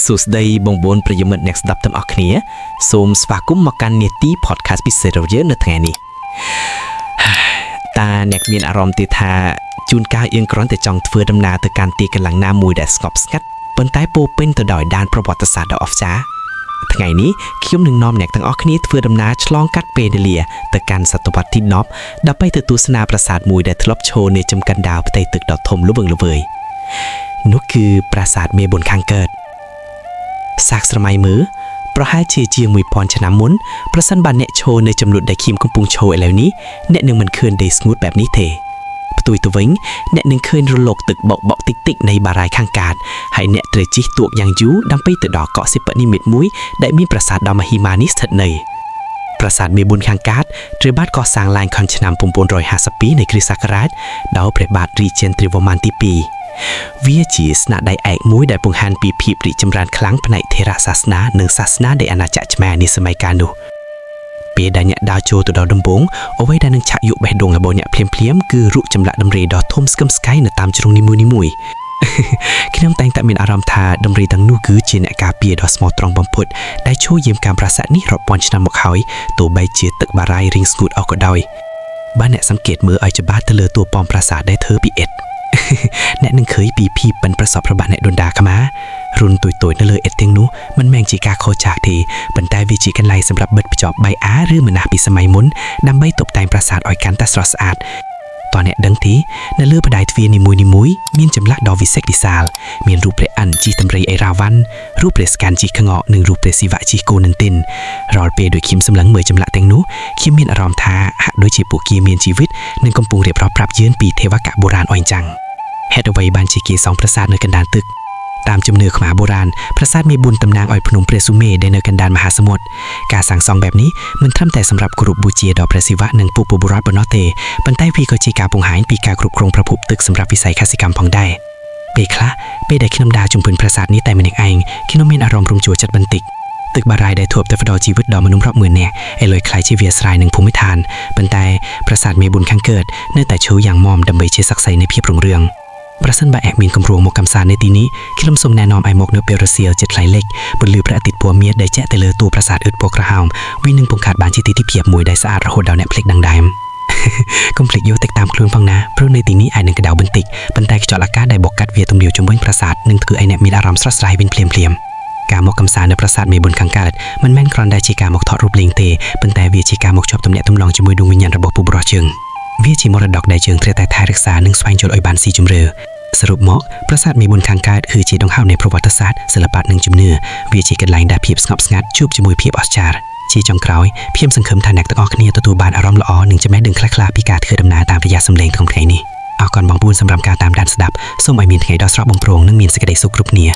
សួស្តីបងប្អូនប្រិយមិត្តអ្នកស្ដាប់ទាំងអស់គ្នាសូមស្វាគមន៍មកកាន់នាទី podcast ពិសេសរបស់យើងនៅថ្ងៃនេះតើអ្នកមានអារម្មណ៍ទេថាជួនកាលយើងគ្រាន់តែចង់ធ្វើដំណើរទៅកាន់ទីកន្លែងណាមួយដែលស្ងប់ស្ងាត់ប៉ុន្តែពោពេញទៅដោយដានប្រវត្តិសាស្ត្រដ៏អស្ចារ្យថ្ងៃនេះខ្ញុំនឹងនាំអ្នកទាំងអស់គ្នាធ្វើដំណើរឆ្លងកាត់ពេលវេលាទៅកាន់សតវត្សទី10ដើម្បីទៅទស្សនាប្រាសាទមួយដែលធ្លាប់ឈរនៅចំកណ្ដាលផ្ទៃទឹកដ៏ធំល្វឹងល្វើយនោះគឺប្រាសាទមេប៊ុនខាងកើតសាកស្រមៃមើលប្រហែលជាង 1000 ឆ្នាំមុនប្រសិនបើអ្នកឈរនៅចំនួនដែលខ្ញុំកំពុងឈរឥឡូវនេះអ្នកនឹងមិនឃើញដីស្ងួតបែបនេះទេផ្ទុយទៅវិញអ្នកនឹងឃើញរលកទឹកបក់តិចៗនៃបារាយណ៍ខាងកើតហើយអ្នកត្រូវជិះទូកយ៉ាងយូរដើម្បីទៅដល់កោះសិប្បនិមិត្តមួយដែលមានប្រាសាទដ៏មហិមានេះស្ថិតនៅប្រាសាទមេប៊ុនខាងកើតត្រូវបានកសាងឡើងខំឆ្នាំ952នៃគ្រិស្តសករាជដោយព្រះបាទរាជាទ្រវរ្ម័នទី2វាជាស្នាដៃឯកមួយដែលបង្ហាញពីភាពរីកចម្រើនខ្លាំងផ្នែកថេរសាសនានិងសាសនានៃអាណាចក្រខ្មែរនាសម័យកាលនោះពេលដែលអ្នកដើរចូលទៅដល់ដំបូងអ្វីដែលនឹងឆាក់យកបេះដូងរបស់អ្នកភ្លាមៗគឺរូបចម្លាក់ដំរីដ៏ធំស្កឹមស្កៃនៅតាមជ្រុងនីមួយៗខ្ញុំតែងតែមានអារម្មណ៍ថាដំរីទាំងនោះគឺជាអ្នកការពារដ៏ស្មោះត្រង់បំផុតដែលជួយយាមកាមប្រាសាទនេះរាប់ពាន់ឆ្នាំមកហើយទោះបីជាទឹកបារាយណ៍រីងស្ងួតអស់ក៏ដោយបើអ្នកសង្កេតមើលឲ្យច្បាស់ទៅលើតួប៉មប្រាសាទដែលធ្វើពីឥដ្ឋអ្នកនឹងឃើញពីភាពប៉ិនប្រសប់របស់អ្នកដូនតាខ្មែររុនទុយៗនៅលើឥដ្ឋទាំងនោះមិនមែនជាការខូចចាកទេប៉ុន្តែវាជាកន្លែងសម្រាប់បិទភ្ជាប់បាយអាឬមណាស់ពីសម័យមុនដើម្បីតុបតែងប្រាសាទឲ្យកាន់តែស្រស់ស្អាតតើអ្នកដឹងទេនៅលើបដិទ្វារនីមួយៗមានចម្លាក់ដ៏វិសេសវិសាលមានរូបព្រះឥន្ទជិះដំរីអេរ៉ាវ៉ាន់រូបព្រះស្កានជិះក្ងោកនិងរូបព្រះសិវៈជិះគោនន្ទិនរាល់ពេលដូចខ្ញុំសម្លឹងមើលចម្លាក់ទាំងនោះខ្ញុំមានអារម្មណ៍ថាហាក់ដូចជាពួកគេមានជីវិតនិងកំពុងរៀបរាប់ប្រាប់យើងពីទេវកៈបុរាណអញ្ចឹងហេតុអ្វីបានជាគេសង់ប្រាសាទនៅកណ្ដាលទឹកតាមជំនឿខ្មែរបុរាណប្រាសាទមេប៊ុនតំណាងឲ្យភ្នំព្រះសុមេរុដែលនៅកណ្ដាលមហាសមុទ្រការសាងសង់បែបនេះមិនត្រឹមតែសម្រាប់គោរពបូជាដល់ព្រះសិវៈនិងពុទ្ធបុរសប៉ុណ្ណោះទេប៉ុន្តែវាក៏ជាការបង្ហាញពីការគ្រប់គ្រងប្រភពទឹកសម្រាប់វិស័យកសិកម្មផងដែរពេលខ្លះពេលដែលខ្ញុំដើរជុំវិញប្រាសាទនេះតែម្នាក់ឯងខ្ញុំមានអារម្មណ៍រំជួលចិត្តបន្តិចទឹកបារាយណ៍ដែលធ្លាប់តែផ្ដល់ជីវិតដល់មនុស្សរាប់ម៉ឺននាក់ឥឡូវក្លាយជាវាលស្រែនិងភូមិឋានប៉ុន្តែប្រាសាទមេប៊ុនខាងកើតនៅតែឈរយ៉ាងមាំដើម្បីជាសក្តិសិទ្ធិនៃភាពរុងរឿងប្រសិនបើអ្នកមានគម្រោងមកកំសាន្តនៅទីនេះខ្ញុំសូមណែនាំឲ្យមកនៅពេលរសៀលជិតថ្លៃលិចពន្លឺព្រះអាទិត្យពណ៌មាសដែលចាក់ទៅលើតួប្រាសាទអ៊ឹតពណ៌ក្រហមវានឹងបង្កើតបានជាទីភាពមួយដែលស្អាតរហូតដល់អ្នកភ្លេចដង្ដើមកុំភ្លេចយកទឹកតាមខ្លួនផងណាព្រោះនៅទីនេះអាចនឹងក្តៅបន្តិចប៉ុន្តែខ្យល់អាកាសដែលបក់កាត់វាទំលាវជំវិញប្រាសាទនឹងធ្វើឲ្យអ្នកមានអារម្មណ៍ស្រស់ស្រាយវិញភ្លាមការមកកំសាន្តនៅប្រាសាទមេប៊ុនខាងកើតមិនមែនគ្រាន់តែជាការមកថតរូបលេងទេប៉ុន្តែវាជាការមកជាប់ទំនាក់ទំនងជាមួយដួងវិញ្ញាណរបស់ពុទ្ធបរិសយើងវាជាមរតកដែលយើងត្រូវតែថែរក្សានិងស្វែងយល់ឲ្យបានស៊ីជម្រៅសរុបមកប្រាសាទមេប៊ុនខាងកើតគឺជាដង្ហើមនៃប្រវត្តិសាស្ត្រសិល្បៈនិងជំនឿវាជាកន្លែងដែលភាពស្ងប់ស្ងាត់ជួបជាមួយភាពអស្ចារ្យជាចុងក្រោយខ្ញុំសង្ឃឹមថាអ្នកទាំងអស់គ្នាទទួលបានអារម្មណ៍ល្អនិងចំណេះដឹងខ្លះៗពីការធ្វើដំណើរតាមរយៈសម្លេងក្នុងថ្ងៃនេះអរគុណបងប្អូនសម្រាប់ការតាមដានស្ដាប់សូមឲ្យមានថ្ងៃដ៏ស្រស់បំព្រងនិងមានសេចក្តីសុខគ្រប់គ្នា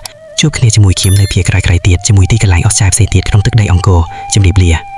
ជួបគ្នាជាមួយខ្ញុំនៅភាគក្រោយៗទៀតជាមួយទីកន្លែងអស្ចារ្យផ្សេងទៀតក្នុងទឹកដីអង្គរជម្រាបលា